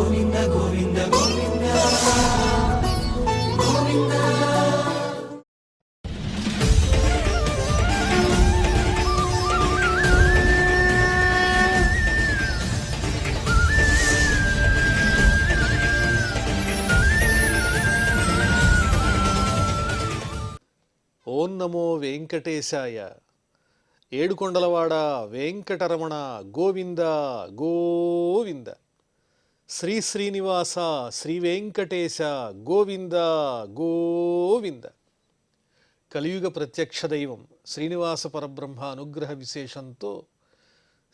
గోవింద గోవింద గోవింద గోవింద. ఓం నమో వెంకటేశాయ. ఏడుకొండలవాడ వెంకటరమణ గోవింద గోవింద. శ్రీ శ్రీనివాస శ్రీ వెంకటేశ గోవింద గోవింద. కలియుగ ప్రత్యక్ష దైవం శ్రీనివాస పరబ్రహ్మ అనుగ్రహ విశేషంతో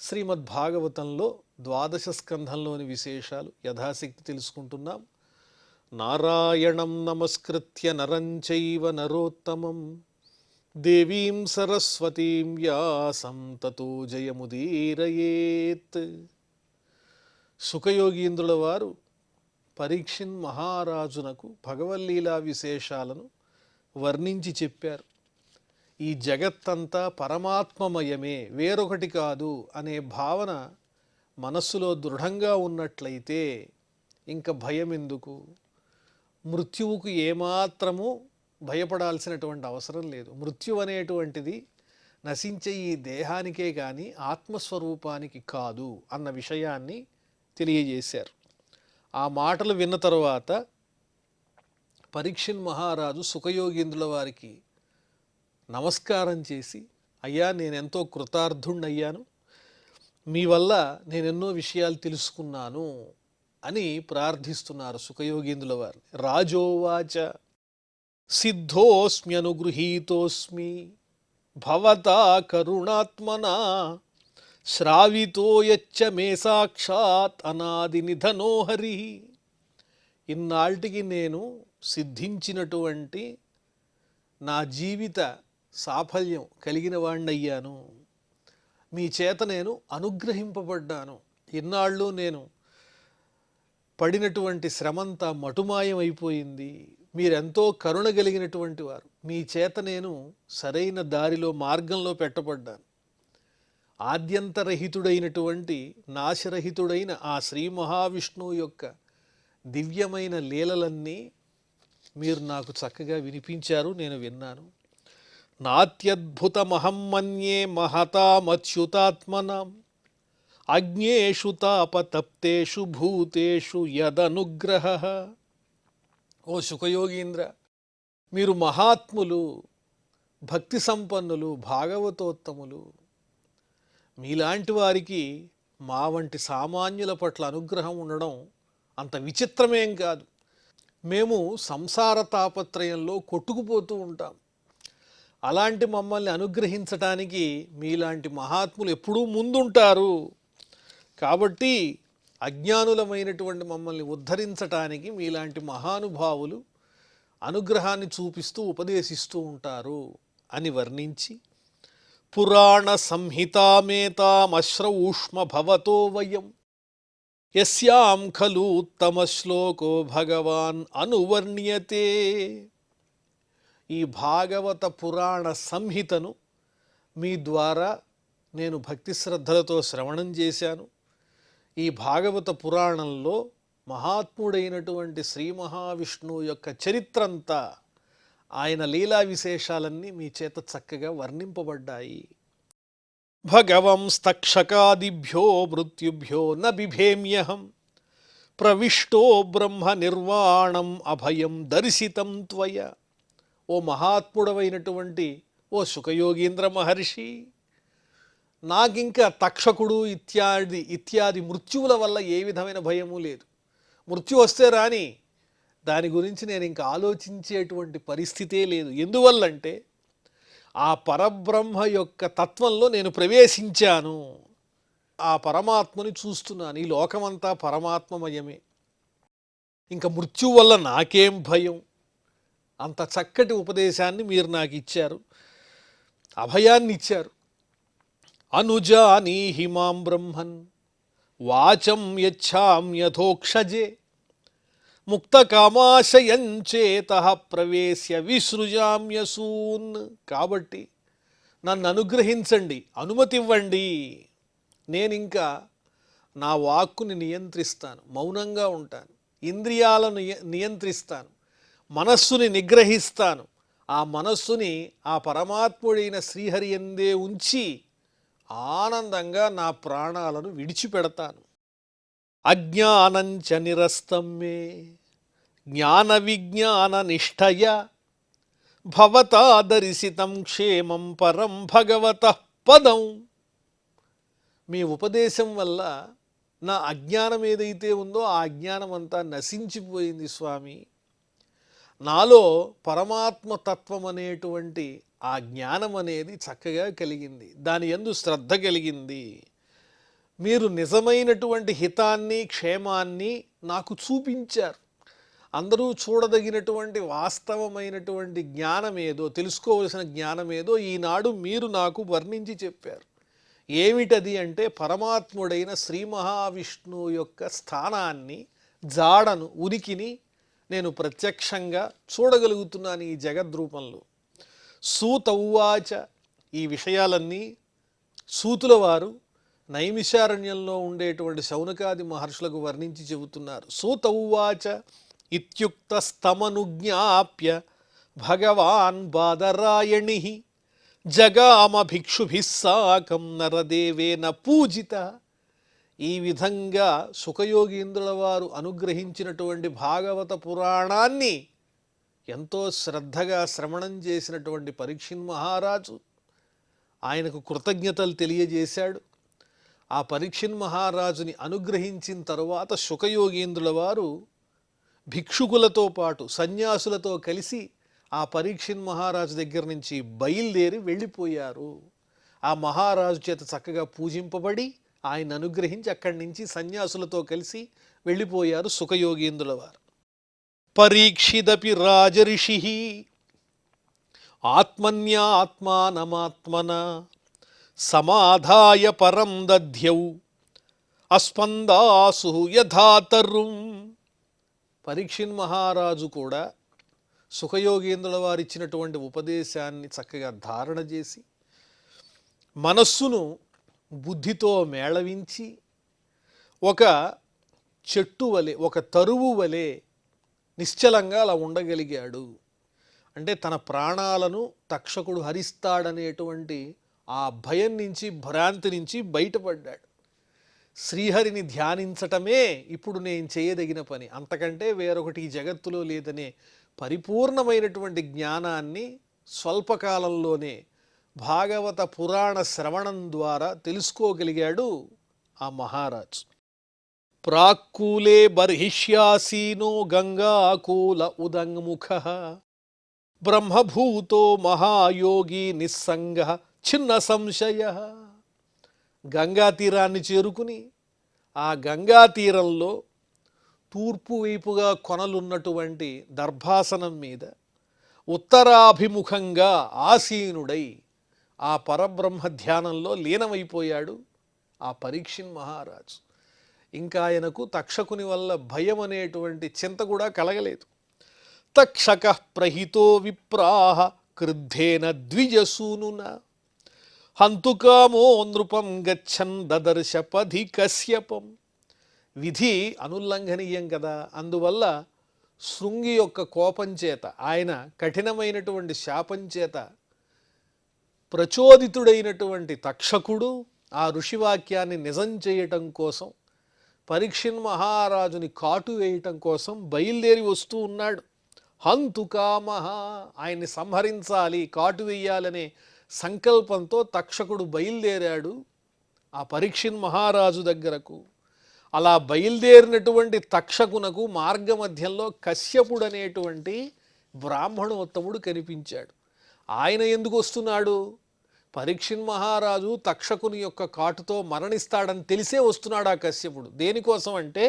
శ్రీమద్భాగవతంలో ద్వాదశ స్కంధంలోని విశేషాలు యథాశక్తి తెలుసుకుంటున్నాం. నారాయణం నమస్కృత్య నరం చైవ నరోత్తమం దేవీం సరస్వతీం వ్యాసం తతో జయముదీరయేత్. సుఖయోగీంద్రుల వారు పరీక్షిన్ మహారాజునకు భగవల్లీలా విశేషాలను వర్ణించి చెప్పారు. ఈ జగత్తంతా పరమాత్మమయమే, వేరొకటి కాదు అనే భావన మనస్సులో దృఢంగా ఉన్నట్లయితే ఇంక భయం ఎందుకు? మృత్యువుకు ఏమాత్రము భయపడాల్సినటువంటి అవసరం లేదు. మృత్యు అనేటువంటిది నశించే ఈ దేహానికే కానీ ఆత్మస్వరూపానికి కాదు అన్న విషయాన్ని తెలియజేశారు. ఆ మాటలు విన్న తరువాత పరీక్షిన్ మహారాజు సుఖయోగీంద్రుల వారికి నమస్కారం చేసి, అయ్యా నేనెంతో కృతార్థుణ్ణయ్యాను, మీ వల్ల నేనెన్నో విషయాలు తెలుసుకున్నాను అని ప్రార్థిస్తున్నారు సుఖయోగీంద్రుల వారిని. రాజోవాచ సిద్ధోస్మ్యనుగృహీతోస్మి భవతా కరుణాత్మనా శ్రావితో యచ్చ మే సాక్షాత్ అనాది నిధనో హరి. ఇన్నాళ్ళకి నేను సిద్ధించినటువంటి నా జీవిత సాఫల్యం కలిగిన వాణ్ణయ్యాను. మీ చేత నేను అనుగ్రహింపబడ్డాను. ఇన్నాళ్ళు నేను పడినటువంటి శ్రమంతా మటుమాయం అయిపోయింది. మీరెంతో కరుణ కలిగినటువంటి వారు. మీ చేత నేను సరైన దారిలో మార్గంలో పెట్టబడ్డాను. ఆద్యంతరహితుడైనటువంటి నాశరహితుడైన ఆ శ్రీ మహావిష్ణువు యొక్క దివ్యమైన లీలలన్నీ మీరు నాకు చక్కగా వినిపించారు, నేను విన్నాను. నాత్యద్భుతమహం మన్యే మహతామచ్యుతాత్మనాం అజ్ఞేషు తాపతప్తేషు భూతేషు యదనుగ్రహ. ఓ సుఖయోగీంద్ర, మీరు మహాత్ములు, భక్తి సంపన్నులు, భాగవతోత్తములు. మీలాంటి వారికి మా వంటి సామాన్యుల పట్ల అనుగ్రహం ఉండడం అంత విచిత్రమేం కాదు. మేము సంసార తాపత్రయంలో కొట్టుకుపోతూ ఉంటాం. అలాంటి మమ్మల్ని అనుగ్రహించటానికి మీలాంటి మహాత్ములు ఎప్పుడూ ముందుంటారు. కాబట్టి అజ్ఞానులమైనటువంటి మమ్మల్ని ఉద్ధరించటానికి మీలాంటి మహానుభావులు అనుగ్రహాన్ని చూపిస్తూ ఉపదేశిస్తూ ఉంటారు అని వర్ణించి, పురాణ సంహితామేతామశ్రౌష్మ భవతో వయం యస్యాం ఖలు ఉత్తమ శ్లోకో భగవాన్ అనువర్ణ్యతే. ఈ భాగవత పురాణ సంహితను మీ ద్వారా నేను భక్తి శ్రద్ధలతో శ్రవణం చేశాను. ఈ భాగవత పురాణంలో మహాత్ముడైనటువంటి శ్రీ మహావిష్ణువు యొక్క చరిత్రంతా, ఆయన లీలా విశేషాలన్నీ మీ చేత చక్కగా వర్ణింపబడ్డాయి. భగవంస్తక్షకాదిభ్యో మృత్యుభ్యో న బిభేమ్యహం ప్రవిష్టో బ్రహ్మ నిర్వాణం అభయం దర్శితం త్వయ. ఓ మహాత్ముడవైనటువంటి ఓ సుఖయోగీంద్ర మహర్షి, నాకింక తక్షకుడు ఇత్యాది మృత్యువుల వల్ల ఏ విధమైన భయము లేదు. మృత్యు వస్తే రాని, దాని గురించి నేను ఇంకా ఆలోచించేటువంటి పరిస్థితే లేదు. ఎందువల్లంటే ఆ పరబ్రహ్మ యొక్క తత్వంలో నేను ప్రవేశించాను. ఆ పరమాత్మని చూస్తున్నాను. ఈ లోకమంతా పరమాత్మమయమే. ఇంకా మృత్యు వల్ల నాకేం భయం? అంత చక్కటి ఉపదేశాన్ని మీరు నాకు ఇచ్చారు, అభయాన్ని ఇచ్చారు. అనుజానీహి మాం బ్రహ్మన్ వాచం యచ్ఛామ్యథోక్షజే ముక్తకామాశయంచేతః ప్రవేశ్య విసృజామ్యసూన్. కాబట్టి నన్ను అనుగ్రహించండి, అనుమతి ఇవ్వండి. నేనింకా నా వాక్కుని నియంత్రిస్తాను, మౌనంగా ఉంటాను, ఇంద్రియాలను నియంత్రిస్తాను, మనస్సుని నిగ్రహిస్తాను, ఆ మనస్సుని ఆ పరమాత్ముడైన శ్రీహరి యందే ఉంచి ఆనందంగా నా ప్రాణాలను విడిచిపెడతాను. అజ్ఞానంచ నిరస్తం మే జ్ఞాన విజ్ఞాన నిష్టయ భవతా దర్శితం క్షేమం పరం భగవతః పదం. మీ ఉపదేశం వల్ల నా అజ్ఞానం ఏదైతే ఉందో ఆ అజ్ఞానం అంతా నశించిపోయింది స్వామి. నాలో పరమాత్మ తత్వం అనేటువంటి ఆ జ్ఞానం అనేది చక్కగా కలిగింది, దాని యందు శ్రద్ధ కలిగింది. మీరు నిజమైనటువంటి హితాన్ని క్షేమాన్ని నాకు చూపించారు. అందరూ చూడదగినటువంటి వాస్తవమైనటువంటి జ్ఞానమేదో, తెలుసుకోవలసిన జ్ఞానమేదో ఈనాడు మీరు నాకు వర్ణించి చెప్పారు. ఏమిటది అంటే పరమాత్ముడైన శ్రీ మహావిష్ణువు యొక్క స్థానాన్ని, జాడను, ఉనికిని నేను ప్రత్యక్షంగా చూడగలుగుతున్నాను ఈ జగద్రూపంలో. సూత ఉవాచ, ఈ విషయాలన్నీ సూతుల వారు నైమిషారణ్యంలో ఉండేటువంటి శౌనకాది మహర్షులకు వర్ణించి చెబుతున్నారు. సూత ఉవాచ ఇత్యుక్తస్తమనుజ్ఞాప్య భగవాన్ బాదరాయణి జగామ భిక్షుభిః సాకం నరదేవేన పూజిత. ఈ విధంగా సుఖయోగీంద్రుల వారు అనుగ్రహించినటువంటి భాగవత పురాణాన్ని ఎంతో శ్రద్ధగా శ్రవణం చేసినటువంటి పరీక్షిత్ మహారాజు ఆయనకు కృతజ్ఞతలు తెలియజేశాడు. ఆ పరీక్షిత్ మహారాజుని అనుగ్రహించిన తరువాత సుఖయోగీంద్రుల వారు భిక్షుకులతో పాటు సన్యాసులతో కలిసి ఆ పరీక్షిత్ మహారాజు దగ్గర నుంచి బయలుదేరి వెళ్ళిపోయారు. ఆ మహారాజు చేత చక్కగా పూజింపబడి ఆయన అనుగ్రహించి అక్కడి నుంచి సన్యాసులతో కలిసి వెళ్ళిపోయారు సుఖయోగీంద్రుల వారు. పరీక్షిదపి రాజర్షి ఆత్మన్యాత్మానమాత్మన సమాధాయ పరం దధ్యౌ అస్పందాసు యథాతరుం. పరీక్షిత్ మహారాజు కూడా సుఖయోగేంద్రుల వారు ఇచ్చినటువంటి ఉపదేశాన్ని చక్కగా ధారణ చేసి మనస్సును బుద్ధితో మేళవించి ఒక చెట్టు వలె, ఒక తరువు వలె నిశ్చలంగా అలా ఉండగలిగాడు. అంటే తన ప్రాణాలను తక్షకుడు హరిస్తాడనేటువంటి ఆ భయం నుంచి, భ్రాంతి నుంచి బయటపడ్డాడు. శ్రీహరిని ధ్యానించటమే ఇప్పుడు నేను చేయదగిన పని, అంతకంటే వేరొకటి ఈ జగత్తులో లేదనే పరిపూర్ణమైనటువంటి జ్ఞానాన్ని స్వల్పకాలంలోనే భాగవత పురాణ శ్రవణం ద్వారా తెలుసుకోగలిగాడు ఆ మహారాజు. ప్రాక్కూలే బర్హిష్యాసీనో గంగాకూల ఉదంగముఖ బ్రహ్మభూతో మహాయోగి నిస్సంగ చిన్న సంశయ. గంగా తీరాన్ని చేరుకుని ఆ గంగా తీరంలో తూర్పు వైపుగా కొనలున్నటువంటి దర్భాసనం మీద ఉత్తరాభిముఖంగా ఆసీనుడై ఆ పరబ్రహ్మ ధ్యానంలో లీనమైపోయాడు ఆ పరీక్షిత్ మహారాజు. ఇంకా ఆయనకు తక్షకుని వల్ల భయం అనేటువంటి చింత కూడా కలగలేదు. తక్షక ప్రహితో విప్రాహ క్రుద్ధేన ద్విజసూనున హంతుకామో నృపం గచ్చన్ దదర్శ పథి కశ్యపం. విధి అనుల్లంఘనీయం కదా, అందువల్ల శృంగి యొక్క కోపం చేత, ఆయన కఠినమైనటువంటి శాపం చేత ప్రచోదితుడైనటువంటి తక్షకుడు ఆ ఋషివాక్యాన్ని నిజం చేయటం కోసం, పరీక్షిత్ మహారాజుని కాటు వేయటం కోసం బయలుదేరి వస్తూ ఉన్నాడు. హంతుకామహ, ఆయన్ని సంహరించాలి, కాటు వేయాలనే సంకల్పంతో తక్షకుడు బయలుదేరాడు ఆ పరీక్షిత్ మహారాజు దగ్గరకు. అలా బయలుదేరినటువంటి తక్షకునకు మార్గమధ్యంలో కశ్యపుడు అనేటువంటి బ్రాహ్మణోత్తముడు కనిపించాడు. ఆయన ఎందుకు వస్తున్నాడు? పరీక్షిత్ మహారాజు తక్షకుని యొక్క కాటుతో మరణిస్తాడని తెలిసే వస్తున్నాడు ఆ కశ్యపుడు. దేనికోసం అంటే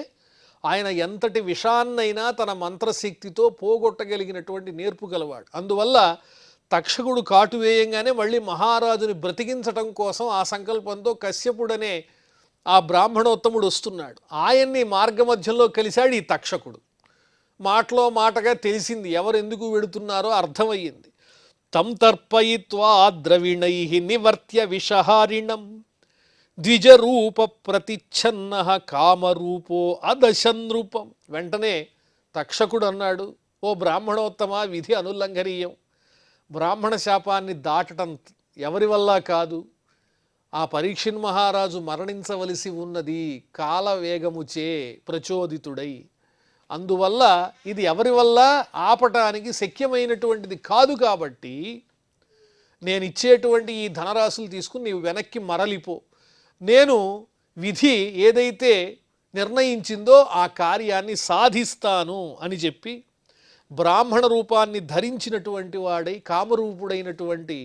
ఆయన ఎంతటి విషాన్నైనా తన మంత్రశక్తితో పోగొట్టగలిగినటువంటి నేర్పు గలవాడు. అందువల్ల తక్షకుడు కాటు వేయంగానే మళ్ళీ మహారాజుని బ్రతికించటం కోసం ఆ సంకల్పంతో కశ్యపుడనే ఆ బ్రాహ్మణోత్తముడు వస్తున్నాడు. ఆయన్ని మార్గమధ్యంలో కలిశాడు ఈ తక్షకుడు. మాటలో మాటగా తెలిసింది ఎవరు ఎందుకు వెడుతున్నారో అర్థమయ్యింది. తం తర్పయిత్వా ద్రవిణై నివర్త్య విషహారిణం ద్విజరూప ప్రతిచ్ఛన్న కామరూపో అదశనృపం. వెంటనే తక్షకుడు అన్నాడు, ఓ బ్రాహ్మణోత్తమ, విధి అనుల్లంఘనీయం. బ్రాహ్మణ శాపాన్ని దాటడం ఎవరి వల్ల కాదు. ఆ పరీక్షిన్ మహారాజు మరణించవలసి ఉన్నది కాలవేగముచే ప్రచోదితుడై. అందువల్ల ఇది ఎవరి వల్ల ఆపటానికి శక్యమైనటువంటిది కాదు. కాబట్టి నేను ఇచ్చేటువంటి ఈ ధనరాశులు తీసుకుని నీవు వెనక్కి మరలిపో. నేను విధి ఏదైతే నిర్ణయించిందో ఆ కార్యాన్ని సాధిస్తాను అని చెప్పి బ్రాహ్మణ రూపాన్ని ధరించినటువంటి వాడై కామరూపుడైనటువంటి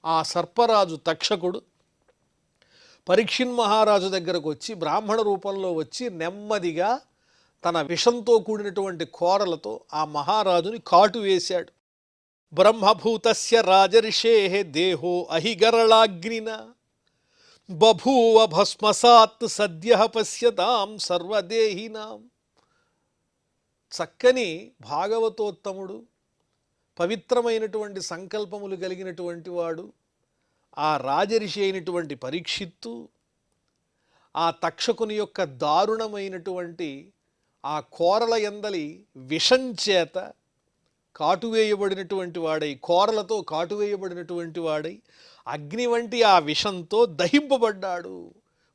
ఆ సర్పరాజు తక్షకుడు పరీక్షిన్ మహారాజు దగ్గరకు వచ్చి బ్రాహ్మణ రూపంలో వచ్చి నెమ్మదిగా తన విషంతో కూడినటువంటి కోరలతో ఆ మహారాజుని కాటు వేశాడు. బ్రహ్మభూతస్య రాజర్షే దేహో అహిగరళాగ్నిన బభూవ భస్మసాత్ సద్య పశ్యతాం సర్వదేహినాం. చక్కని భాగవతోత్తముడు, పవిత్రమైనటువంటి సంకల్పములు కలిగినటువంటి వాడు ఆ రాజర్షి అయినటువంటి పరీక్షిత్తు ఆ తక్షకుని యొక్క దారుణమైనటువంటి ఆ కోరల యందలి విషం చేత కాటువేయబడినటువంటి వాడై, కోరలతో కాటువేయబడినటువంటి వాడై అగ్ని వంటి ఆ విషంతో దహింపబడ్డాడు.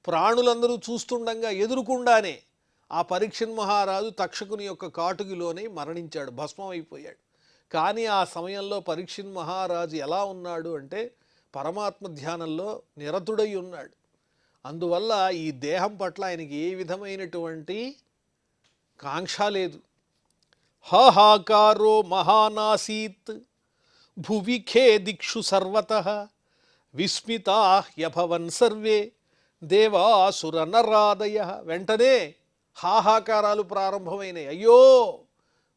ప్రాణులందరూ చూస్తుండగా ఎదురుకుండానే ఆ పరీక్షిన్ మహారాజు తక్షకుని యొక్క కాటుగిలోనే మరణించాడు, భస్మం అయిపోయాడు. కానీ ఆ సమయంలో పరీక్షిన్ మహారాజు ఎలా ఉన్నాడు అంటే పరమాత్మ ధ్యానంలో నిరతుడై ఉన్నాడు. అందువల్ల ఈ దేహం పట్ల ఆయనకి ఏ విధమైనటువంటి కాంక్ష లేదు. హాహాకారో మహానాసీత్ భువి ఖేదిక్షు సర్వతః విస్మితాహ్యభవన్ సర్వే దేవాసుర నరాదయ. వెంటనే హాహాకారాలు ప్రారంభమైనాయి. అయ్యో,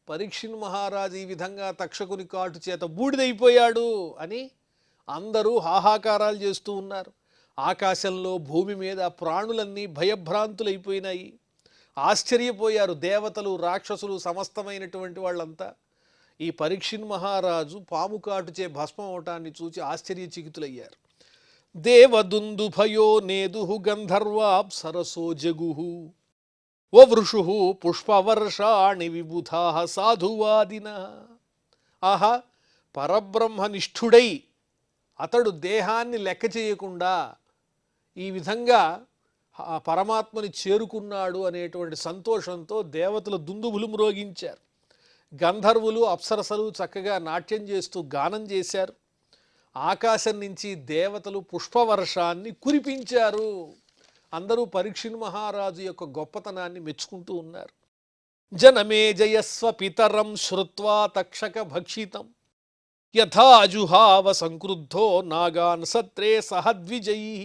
పరీక్షిన్ మహారాజు ఈ విధంగా తక్షకుని కాటు చేత బూడిదైపోయాడు అని అందరూ హాహాకారాలు చేస్తూ ఉన్నారు. ఆకాశంలో భూమి మీద ప్రాణులన్నీ భయభ్రాంతులైపోయినాయి, ఆశ్చర్యపోయారు. దేవతలు, రాక్షసులు, సమస్తమైనటువంటి వాళ్ళంతా ఈ పరీక్షిన్ మహారాజు పాము కాటుచే భస్మం అవటాన్ని చూచి ఆశ్చర్యచకితులయ్యారు. దేవదుందుభయో నేదుహు గంధర్వాప్సరసో జగుహు వవృషు పుష్పవర్షాణి విబుధా సాధువాదిన. ఆహా, పరబ్రహ్మనిష్ఠుడై అతడు దేహాన్ని లెక్క చేయకుండా ఈ విధంగా పరమాత్మని చేరుకున్నాడు అనేటువంటి సంతోషంతో దేవతలు దుందుభులు మ్రోగించారు. గంధర్వులు, అప్సరసలు చక్కగా నాట్యం చేస్తూ గానం చేశారు. ఆకాశం నుంచి దేవతలు పుష్పవర్షాన్ని కురిపించారు. అందరూ పరీక్షిన్ మహారాజు యొక్క గొప్పతనాన్ని మెచ్చుకుంటూ ఉన్నారు. జనమేజయస్వ పితరం శ్రుత్వా తక్షక భక్షితం యథాజుహావ సంక్రుద్ధో నాగాన్ సత్రే సహద్విజయీ.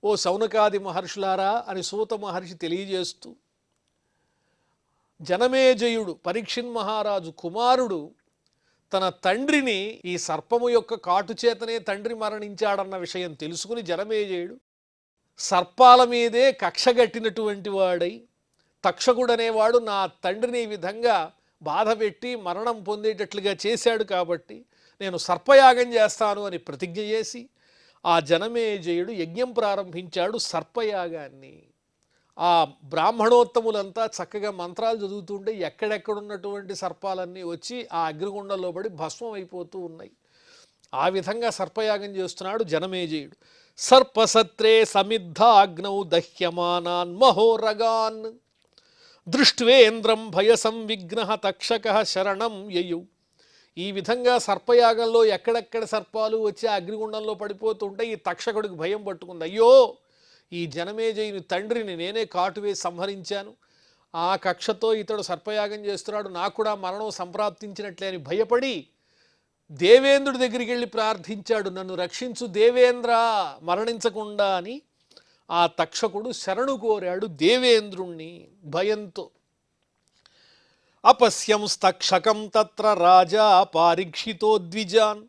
ఓ శౌనకాది మహర్షులారా అని సూత మహర్షి తెలియజేస్తూ, జనమేజయుడు పరీక్షిన్ మహారాజు కుమారుడు తన తండ్రిని ఈ సర్పము యొక్క కాటు చేతనే తండ్రి మరణించాడన్న విషయం తెలుసుకుని జనమేజయుడు సర్పాల మీదే కక్షగట్టినటువంటి వాడై, తక్షకుడనేవాడు నా తండ్రిని ఈ విధంగా బాధ పెట్టి మరణం పొందేటట్లుగా చేశాడు కాబట్టి నేను సర్పయాగం చేస్తాను అని ప్రతిజ్ఞ చేసి ఆ జనమేజయుడు యజ్ఞం ప్రారంభించాడు, సర్పయాగాన్ని. ఆ బ్రాహ్మణోత్తములంతా చక్కగా మంత్రాలు చదువుతుంటే ఎక్కడెక్కడున్నటువంటి సర్పాలన్నీ వచ్చి ఆ అగ్నిగుండంలో పడి భస్మం అయిపోతూ ఉన్నాయి. ఆ విధంగా సర్పయాగం చేస్తున్నాడు జనమేజయుడు. సర్పసత్రే సమిద్ధాగ్నౌ దహ్యమానాన్ మహోరగాన్ దృష్ట్వేంద్రం భయ సంవిఘ్న తక్షక శరణం యయౌ. ఈ విధంగా సర్పయాగంలో ఎక్కడెక్కడ సర్పాలు వచ్చి అగ్నిగుండంలో పడిపోతుంటే ఈ తక్షకుడికి భయం పట్టుకుంది. అయ్యో, ఈ జనమేజయుని తండ్రిని నేనే కాటువేసి సంహరించాను, ఆ కక్షతో ఇతడు సర్పయాగం చేస్తున్నాడు, నాకు కూడా మరణం సంప్రాప్తించినట్లే అని భయపడి దేవేంద్రుడి దగ్గరికి వెళ్ళి ప్రార్థించాడు, నన్ను రక్షించు దేవేంద్ర, మరణించకుండా అని. ఆ తక్షకుడు శరణు కోరాడు దేవేంద్రుణ్ణి భయంతో. అపశ్యంస్తక్షకం తత్ర రాజా పారీక్షితో ద్విజాన్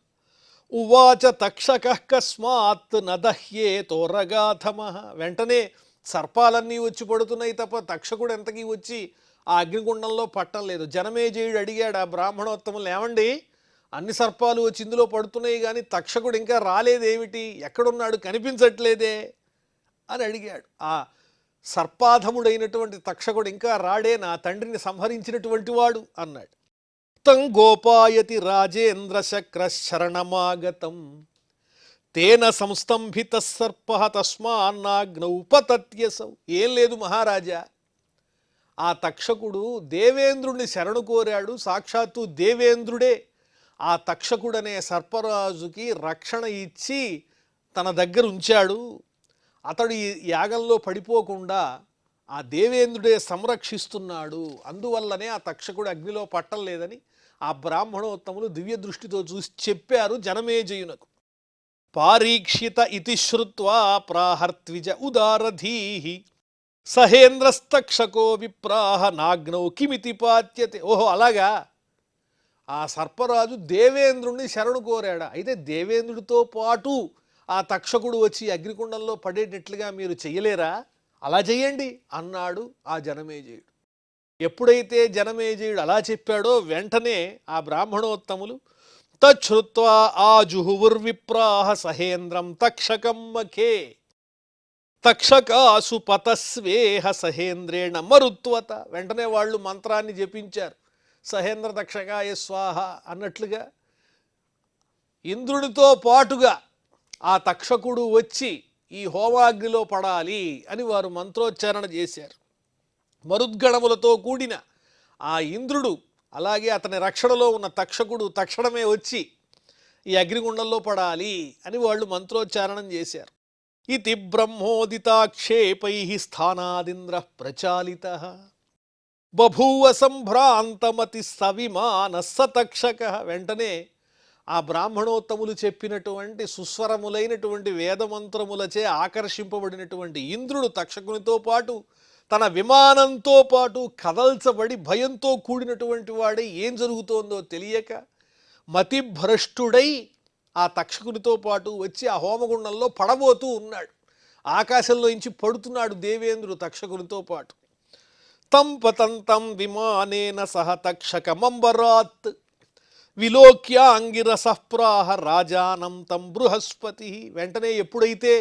ఉవాచ తక్షకః కస్మాత్ నదహ్యేతో రగాధమః. వెంటనే సర్పాలన్నీ వచ్చి పడుతున్నాయి తప్ప తక్షకుడు ఎంతకీ వచ్చి ఆ అగ్నిగుండంలో పట్టం లేదు. జనమేజయుడు అడిగాడు ఆ బ్రాహ్మణోత్తములు, ఏమండి అన్ని సర్పాలు వచ్చి ఇందులో పడుతున్నాయి కానీ తక్షకుడు ఇంకా రాలేదేమిటి, ఎక్కడున్నాడు కనిపించట్లేదే అని అడిగాడు. ఆ సర్పాధముడైనటువంటి తక్షకుడు ఇంకా రాడే, నా తండ్రిని సంహరించినటువంటి వాడు అన్నాడు. తం గోపాయతి రాజేంద్ర శక్ర శరణమాగతం తేన సంస్తంభిత సర్ప తస్మాన్నాగ్నౌ ఉపతత్యసౌ. ఏం లేదు మహారాజా, ఆ తక్షకుడు దేవేంద్రుణ్ణి శరణు కోరాడు. సాక్షాత్తు దేవేంద్రుడే ఆ తక్షకుడనే సర్పరాజుకి రక్షణ ఇచ్చి తన దగ్గర ఉంచాడు. అతడు ఈ యాగంలో పడిపోకుండా ఆ దేవేంద్రుడే సంరక్షిస్తున్నాడు. అందువల్లనే ఆ తక్షకుడు అగ్నిలో పట్టలేదని ఆ బ్రాహ్మణోత్తములు దివ్య దృష్టితో చూసి చెప్పారు జనమేజయునకు. పారీక్షిత ఇతి శ్రుత్వా ప్రాహర్త్విజ ఉదారధీః సహేంద్రస్తక్షకో విప్రాహ నాగ్నౌ కిమితి పాత్యతే. ఓహో, అలాగా, ఆ సర్పరాజు దేవేంద్రుణ్ణి శరణు కోరాడా? అయితే దేవేంద్రుడితో పాటు ఆ తక్షకుడు వచ్చి అగ్నికుండంలో పడేటట్లుగా మీరు చెయ్యలేరా? అలా చెయ్యండి అన్నాడు ఆ జనమేజయుడు. ఎప్పుడైతే జనమేజయుడు అలా చెప్పాడో వెంటనే ఆ బ్రాహ్మణోత్తములు తచ్చుత్వా ఆజుహుర్విప్రాహ సహేంద్రం తక్షకం మఖే తక్షకాసు పతస్వేహ సహేంద్రేణ మరుత్వత. వెంటనే వాళ్ళు మంత్రాన్ని జపించారు. సహేంద్ర తక్షకాయ స్వాహ అన్నట్లుగా ఇంద్రుడితో పాటుగా ఆ తక్షకుడు వచ్చి ఈ హోమాగ్నిలో పడాలి అని వారు మంత్రోచ్చారణ చేశారు. మరుద్గణములతో కూడిన ఆ ఇంద్రుడు అలాగే అతని రక్షణలో ఉన్న తక్షకుడు తక్షణమే వచ్చి ఈ అగ్నిగుండంలో పడాలి అని వాళ్ళు మంత్రోచ్చారణం చేశారు. ఇతి బ్రహ్మోదితాక్షేపై స్థానాదింద్ర ప్రచాలిత బభూవ సంభ్రాంతమతి సవిమాన సతక్షక. వెంటనే ఆ బ్రాహ్మణోత్తములు చెప్పినటువంటి సుస్వరములైనటువంటి వేదమంత్రములచే ఆకర్షింపబడినటువంటి ఇంద్రుడు తక్షకునితో పాటు తన విమానంతో పాటు కదల్చబడి భయంతో కూడినటువంటి వాడై ఏం జరుగుతోందో తెలియక మతిభ్రష్టుడై ఆ తక్షకునితో పాటు వచ్చి ఆ హోమగుండంలో పడబోతూ ఉన్నాడు. ఆకాశంలో నుంచి పడుతున్నాడు దేవేంద్రుడు తక్షకునితో పాటు. తం పతంతం విమానేన సహ తక్షకమంబరాత్ విలోక్యాంగిరసఃప్రాహ రాజానం తం బృహస్పతి. వెంటనే ఎప్పుడైతే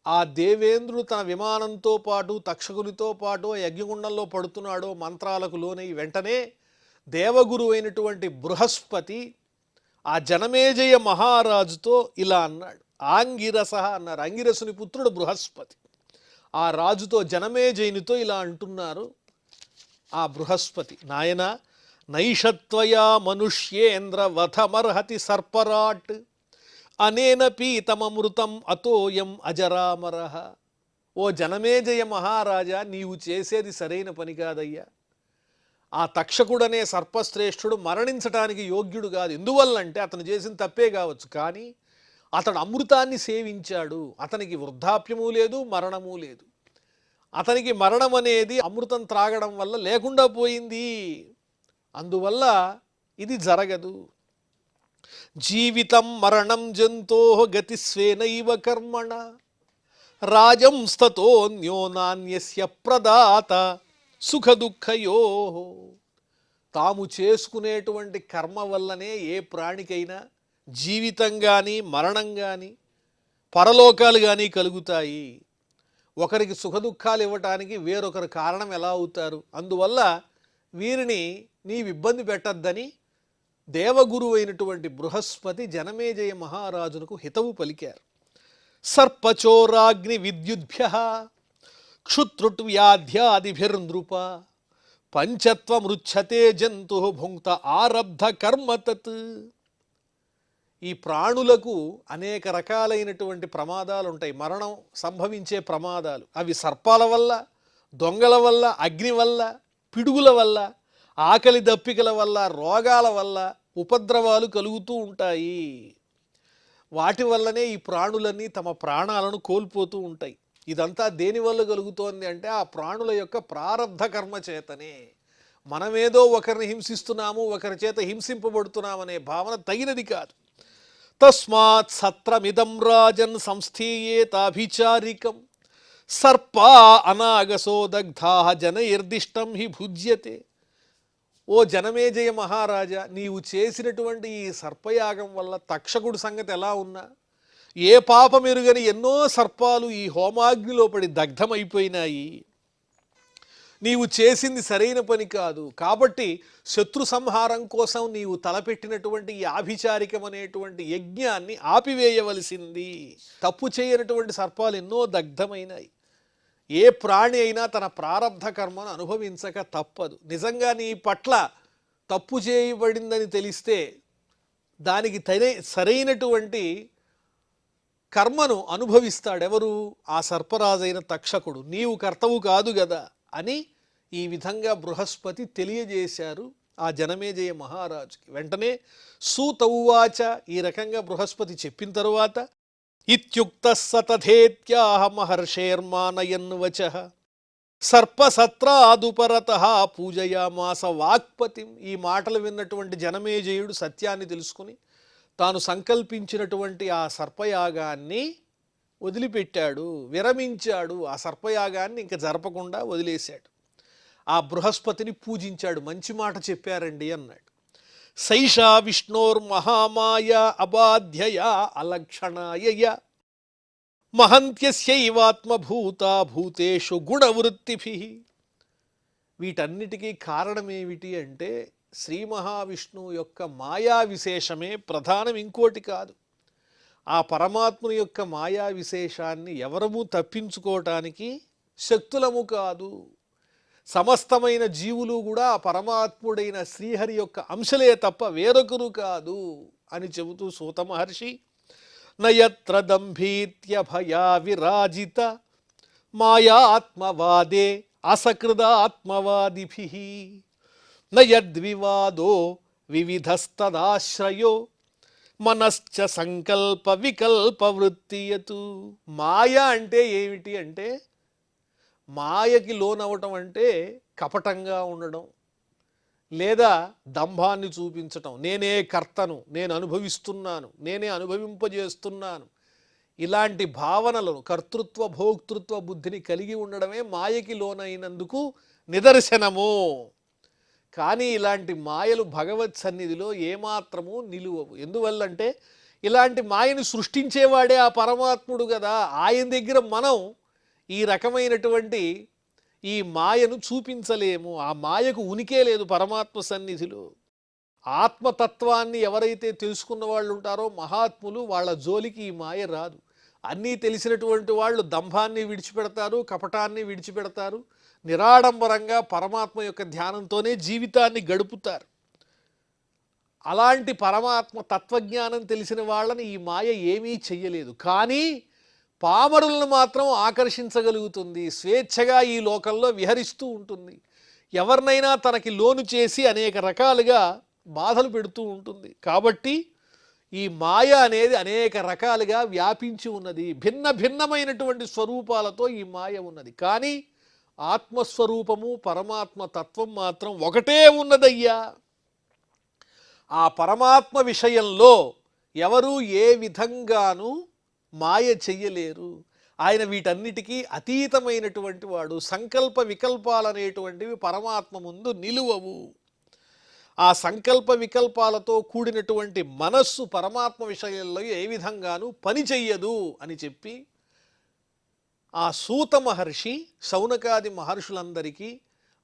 ఆ దేవేంద్రుడు తన విమానంతో పాటు తక్షకునితో పాటు యజ్ఞగుండంలో పడుతున్నాడో మంత్రాలకు లోనై వెంటనే దేవగురు అయినటువంటి బృహస్పతి ఆ జనమేజయ మహారాజుతో ఇలా అన్నాడు. ఆంగిరస అన్నారు. అంగిరసుని పుత్రుడు బృహస్పతి. ఆ రాజుతో జనమేజయునితో ఇలా అంటున్నారు ఆ బృహస్పతి, నాయన నైషత్వయా మనుష్యేంద్ర వధమర్హతి సర్పరాట్ అనేన పీతమమృతం అతోయం అజరామరః. ఓ జనమేజయ మహారాజా, నీవు చేసేది సరైన పని కాదయ్యా. ఆ తక్షకుడనే సర్పశ్రేష్ఠుడు మరణించటానికి యోగ్యుడు కాదు. ఎందువల్లంటే అతను చేసిన తప్పే కావచ్చు, కానీ అతడు అమృతాన్ని సేవించాడు. అతనికి వృద్ధాప్యము లేదు, మరణము లేదు. అతనికి మరణం అనేది అమృతం త్రాగడం వల్ల లేకుండా పోయింది. అందువల్ల ఇది జరగదు. జీవితం మరణం జంతో గతిస్వేనైవ కర్మణ రాజంస్తతోన్యో నాన్యస్య ప్రదాత సుఖదుఃఖయో. తాము చేసుకునేటువంటి కర్మ వల్లనే ఏ ప్రాణికైనా జీవితం కానీ మరణం కానీ పరలోకాలు కానీ కలుగుతాయి. ఒకరికి సుఖదుఖాలు ఇవ్వటానికి వేరొకరు కారణం ఎలా అవుతారు? అందువల్ల వీరిని నీవు ఇబ్బంది పెట్టద్దని దేవగురు అయినటువంటి బృహస్పతి జనమేజయ మహారాజునకు హితవు పలికారు. సర్పచోరాగ్ని విద్యుద్భ్య క్షుత్రుట్ వ్యాధ్యాదిభిర్నృప పంచత్వమృచ్ఛతే జంతు భుంక్త ఆరబ్ధ కర్మతత్. ఈ ప్రాణులకు అనేక రకాలైనటువంటి ప్రమాదాలు ఉంటాయి, మరణం సంభవించే ప్రమాదాలు. అవి సర్పాల వల్ల, దొంగల వల్ల, అగ్ని వల్ల, పిడుగుల వల్ల, ఆకలి దప్పికల వల్ల, రోగాల వల్ల ఉపద్రవాలు కలుగుతూ ఉంటాయి. వాటి వల్లనే ఈ ప్రాణులన్నీ తమ ప్రాణాలను కోల్పోతూ ఉంటాయి. ఇదంతా దేనివల్ల కలుగుతోంది అంటే ఆ ప్రాణుల యొక్క ప్రారబ్ధ కర్మ చేతనే. మనమేదో ఒకరిని హింసిస్తున్నాము, ఒకరి చేత హింసింపబడుతున్నామనే భావన తగినది కాదు. తస్మాత్ సత్రమిదం రాజన్ సంస్థీయేతాభిచారికం సర్పా అనాగసో దగ్ధా జనైర్దిష్టం హి భుజ్యతే. ఓ జనమేజయ మహారాజా, నీవు చేసినటువంటి ఈ సర్పయాగం వల్ల తక్షకుడి సంగతి ఎలా ఉన్నా, ఏ పాపమెరుగని ఎన్నో సర్పాలు ఈ హోమాగ్నిలో పడి దగ్ధమైపోయినాయి. నీవు చేసింది సరైన పని కాదు, కాబట్టి శత్రు సంహారం కోసం నీవు తలపెట్టినటువంటి ఈ ఆభిచారికం అనేటువంటి యజ్ఞాన్ని ఆపివేయవలసింది. తప్పు చేయనటువంటి సర్పాలు ఎన్నో దగ్ధమైనాయి. ఏ ప్రాణి అయినా తన ప్రారబ్ధ కర్మను అనుభవించక తప్పదు. నిజంగా నీ పట్ల తప్పు చేయబడిందని తెలిస్తే దానికి సరైనటువంటి కర్మను అనుభవిస్తాడెవరు? ఆ సర్పరాజైన తక్షకుడు. నీవు కర్తవు కాదు కదా అని ఈ విధంగా బృహస్పతి తెలియజేశారు ఆ జనమేజయ మహారాజుకి. వెంటనే సూత ఉవాచ, ఈ రకంగా బృహస్పతి చెప్పిన తరువాత, ఇత్యుక్త సతథేత్యాహ మహర్షేర్మానయన్ వచః సర్పసత్రాదుపరతః పూజయామాస వాక్పతిం. ఈ మాటలు విన్నటువంటి జనమేజయుడు సత్యాన్ని తెలుసుకుని తాను సంకల్పించినటువంటి ఆ సర్పయాగాన్ని వదిలిపెట్టాడు, విరమించాడు. ఆ సర్పయాగాన్ని ఇంక జరపకుండా వదిలేశాడు. ఆ బృహస్పతిని పూజించాడు. మంచి మాట చెప్పారండి అన్నాడు. సైషా విష్ణోర్మహామాయ అబాధ్యయా అలక్షణాయ మహంత్యస్యైవాత్మభూతా భూతేషు గుణవృత్తిభిః. వీటన్నిటికీ కారణమేమిటి అంటే శ్రీ మహావిష్ణువు యొక్క మాయా విశేషమే ప్రధానం, ఇంకోటి కాదు. ఆ పరమాత్ముని యొక్క మాయా విశేషాన్ని ఎవరము తప్పించుకోవటానికి శక్తులము కాదు. సమస్తమైన జీవులు కూడా ఆ పరమాత్ముడైన శ్రీహరి యొక్క అంశలే తప్ప వేరొకరు కాదు అని చెబుతూ సూత మహర్షి, నయత్ర దంభీత్యభయా విరాజిత మాయాత్మవాదే అసకృదాత్మవాదిభిః నయద్వివాదో వివిధస్తదాశ్రయో మనశ్చ సంకల్ప వికల్ప వృత్తియతు. మాయ అంటే ఏమిటి అంటే, మాయకి లోనవటం అంటే కపటంగా ఉండడం, లేదా దంభాన్ని చూపించటం. నేనే కర్తను, నేను అనుభవిస్తున్నాను, నేనే అనుభవింపజేస్తున్నాను, ఇలాంటి భావనలను కర్తృత్వ భోక్తృత్వ బుద్ధిని కలిగి ఉండడమే మాయకి లోనైనందుకు నిదర్శనము. కానీ ఇలాంటి మాయలు భగవత్ సన్నిధిలో ఏమాత్రము నిలువవు. ఎందువల్లంటే ఇలాంటి మాయను సృష్టించేవాడే ఆ పరమాత్ముడు కదా. ఆయన దగ్గర మనం ఈ రకమైనటువంటి ఈ మాయను చూపించలేము. ఆ మాయకు ఉనికే లేదు పరమాత్మ సన్నిధిలో. ఆత్మతత్వాన్ని ఎవరైతే తెలుసుకున్న వాళ్ళు ఉంటారో మహాత్ములు, వాళ్ళ జోలికి ఈ మాయ రాదు. అన్నీ తెలిసినటువంటి వాళ్ళు దంభాన్ని విడిచిపెడతారు, కపటాన్ని విడిచిపెడతారు, నిరాడంబరంగా పరమాత్మ యొక్క ధ్యానంతోనే జీవితాన్ని గడుపుతారు. అలాంటి పరమాత్మ తత్వజ్ఞానం తెలిసిన వాళ్ళని ఈ మాయ ఏమీ చెయ్యలేదు. కానీ పామరులను మాత్రం ఆకర్షించగలుగుతుంది. స్వేచ్ఛగా ఈ లోకంలో విహరిస్తూ ఉంటుంది. ఎవరినైనా తనకి లోను చేసి అనేక రకాలుగా బాధలు పెడుతూ ఉంటుంది. కాబట్టి ఈ మాయ అనేది అనేక రకాలుగా వ్యాపించి ఉన్నది. భిన్న భిన్నమైనటువంటి స్వరూపాలతో ఈ మాయ ఉన్నది. కానీ ఆత్మస్వరూపము పరమాత్మ తత్వం మాత్రం ఒకటే ఉన్నదయ్యా. ఆ పరమాత్మ విషయంలో ఎవరు ఏ విధంగానూ మాయ చెయ్యలేరు. ఆయన వీటన్నిటికీ అతీతమైనటువంటి వాడు. సంకల్ప వికల్పాలనేటువంటివి పరమాత్మ ముందు నిలువవు. ఆ సంకల్ప వికల్పాలతో కూడినటువంటి మనస్సు పరమాత్మ విషయంలో ఏ విధంగానూ పని చెయ్యదు అని చెప్పి ఆ సూత మహర్షి శౌనకాది మహర్షులందరికీ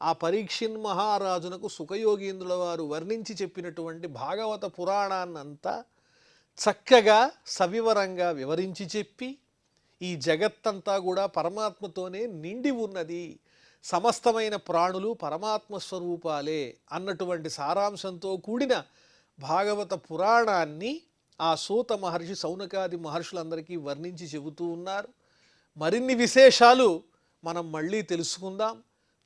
ఆ పరీక్షిన్ మహారాజునకు సుఖయోగీంద్రుల వారు వర్ణించి చెప్పినటువంటి భాగవత పురాణాన్నంతా చక్కగా సవివరంగా వివరించి చెప్పి, ఈ జగత్తంతా కూడా పరమాత్మతోనే నిండి ఉన్నది, సమస్తమైన ప్రాణులు పరమాత్మ స్వరూపాలే అన్నటువంటి సారాంశంతో కూడిన భాగవత పురాణాన్ని ఆ సూత మహర్షి శౌనకాది మహర్షులందరికీ వర్ణించి చెబుతూ ఉన్నారు. మరిన్ని విశేషాలు మనం మళ్ళీ తెలుసుకుందాం.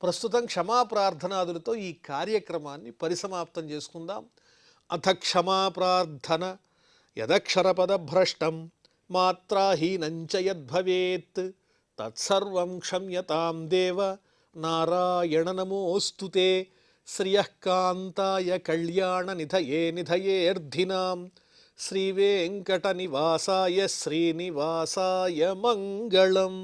ప్రస్తుతం క్షమాప్రార్థనాదులతో ఈ కార్యక్రమాన్ని పరిసమాప్తం చేసుకుందాం. అథ క్షమాప్రార్థన. యదక్షరపదభ్రష్టం మాత్రాహీనంచ యద్భవేత్ తత్సర్వం క్షమ్యతాం దేవ నారాయణ నమోస్తుతే. శ్రియః కాంతాయ కళ్యాణ నిధయే నిధయేర్ధినాం శ్రీవేంకట నివాసాయ శ్రీనివాసాయ మంగళం.